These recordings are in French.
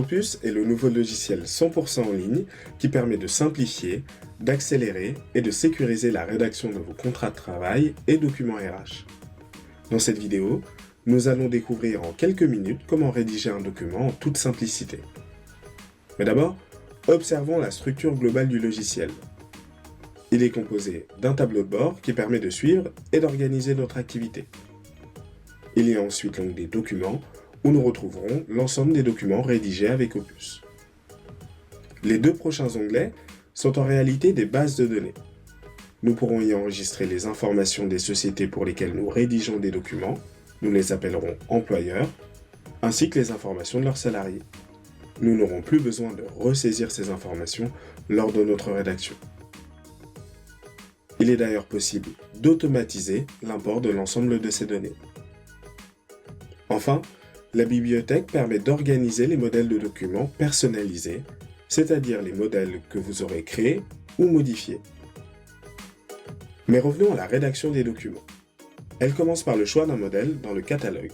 Opus est le nouveau logiciel 100% en ligne qui permet de simplifier, d'accélérer et de sécuriser la rédaction de vos contrats de travail et documents RH. Dans cette vidéo, nous allons découvrir en quelques minutes comment rédiger un document en toute simplicité. Mais d'abord, observons la structure globale du logiciel. Il est composé d'un tableau de bord qui permet de suivre et d'organiser notre activité. Il y a ensuite l'onglet Documents, où nous retrouverons l'ensemble des documents rédigés avec Opus. Les deux prochains onglets sont en réalité des bases de données. Nous pourrons y enregistrer les informations des sociétés pour lesquelles nous rédigeons des documents, nous les appellerons employeurs, ainsi que les informations de leurs salariés. Nous n'aurons plus besoin de ressaisir ces informations lors de notre rédaction. Il est d'ailleurs possible d'automatiser l'import de l'ensemble de ces données. Enfin, la bibliothèque permet d'organiser les modèles de documents personnalisés, c'est-à-dire les modèles que vous aurez créés ou modifiés. Mais revenons à la rédaction des documents. Elle commence par le choix d'un modèle dans le catalogue.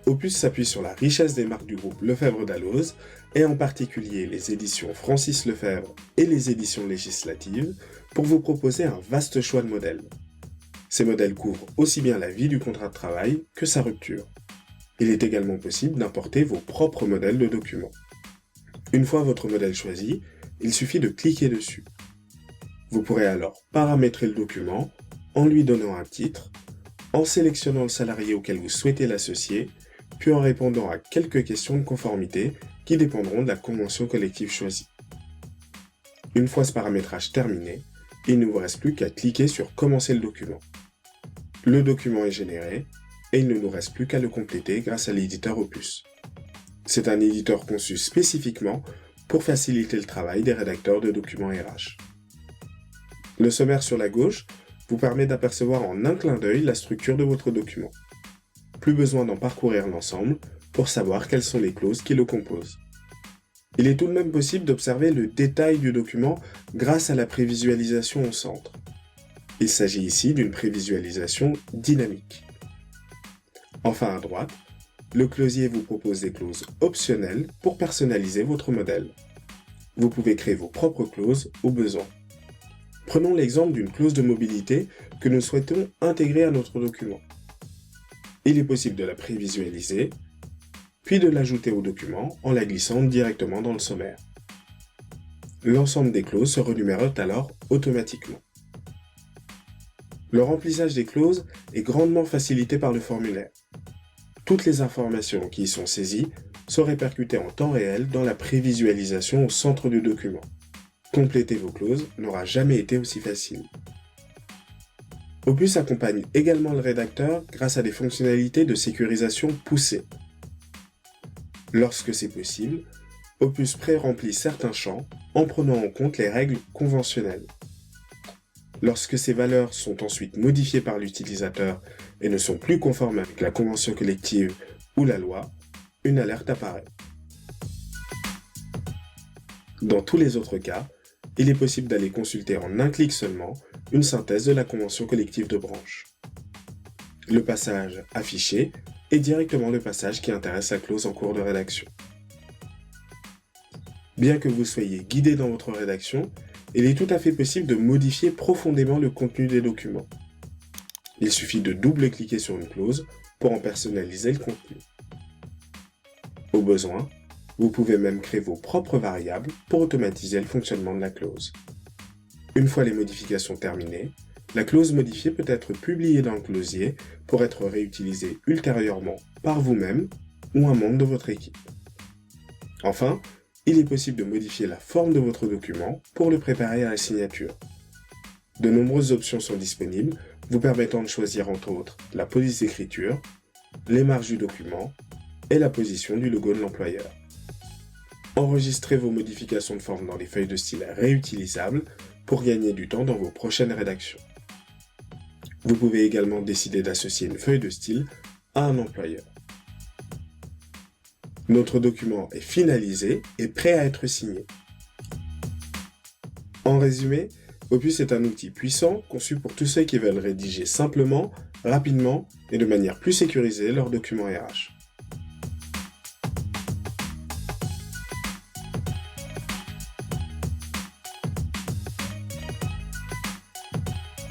Opus s'appuie sur la richesse des marques du groupe Lefebvre Dalloz, et en particulier les éditions Francis Lefebvre et les éditions législatives, pour vous proposer un vaste choix de modèles. Ces modèles couvrent aussi bien la vie du contrat de travail que sa rupture. Il est également possible d'importer vos propres modèles de documents. Une fois votre modèle choisi, il suffit de cliquer dessus. Vous pourrez alors paramétrer le document en lui donnant un titre, en sélectionnant le salarié auquel vous souhaitez l'associer, puis en répondant à quelques questions de conformité qui dépendront de la convention collective choisie. Une fois ce paramétrage terminé, il ne vous reste plus qu'à cliquer sur « Commencer le document ». Le document est généré et il ne nous reste plus qu'à le compléter grâce à l'éditeur Opus. C'est un éditeur conçu spécifiquement pour faciliter le travail des rédacteurs de documents RH. Le sommaire sur la gauche vous permet d'apercevoir en un clin d'œil la structure de votre document. Plus besoin d'en parcourir l'ensemble pour savoir quelles sont les clauses qui le composent. Il est tout de même possible d'observer le détail du document grâce à la prévisualisation au centre. Il s'agit ici d'une prévisualisation dynamique. Enfin à droite, le closier vous propose des clauses optionnelles pour personnaliser votre modèle. Vous pouvez créer vos propres clauses au besoin. Prenons l'exemple d'une clause de mobilité que nous souhaitons intégrer à notre document. Il est possible de la prévisualiser, puis de l'ajouter au document en la glissant directement dans le sommaire. L'ensemble des clauses se renumèrent alors automatiquement. Le remplissage des clauses est grandement facilité par le formulaire. Toutes les informations qui y sont saisies sont répercutées en temps réel dans la prévisualisation au centre du document. Compléter vos clauses n'aura jamais été aussi facile. Opus accompagne également le rédacteur grâce à des fonctionnalités de sécurisation poussées. Lorsque c'est possible, Opus pré-remplit certains champs en prenant en compte les règles conventionnelles. Lorsque ces valeurs sont ensuite modifiées par l'utilisateur et ne sont plus conformes avec la convention collective ou la loi, une alerte apparaît. Dans tous les autres cas, il est possible d'aller consulter en un clic seulement une synthèse de la convention collective de branche. Le passage affiché est directement le passage qui intéresse la clause en cours de rédaction. Bien que vous soyez guidé dans votre rédaction, il est tout à fait possible de modifier profondément le contenu des documents. Il suffit de double-cliquer sur une clause pour en personnaliser le contenu. Au besoin, vous pouvez même créer vos propres variables pour automatiser le fonctionnement de la clause. Une fois les modifications terminées, la clause modifiée peut être publiée dans le closier pour être réutilisée ultérieurement par vous-même ou un membre de votre équipe. Enfin, il est possible de modifier la forme de votre document pour le préparer à la signature. De nombreuses options sont disponibles, vous permettant de choisir entre autres la police d'écriture, les marges du document et la position du logo de l'employeur. Enregistrez vos modifications de forme dans les feuilles de style réutilisables pour gagner du temps dans vos prochaines rédactions. Vous pouvez également décider d'associer une feuille de style à un employeur. Notre document est finalisé et prêt à être signé. En résumé, Opus est un outil puissant conçu pour tous ceux qui veulent rédiger simplement, rapidement et de manière plus sécurisée leurs documents RH.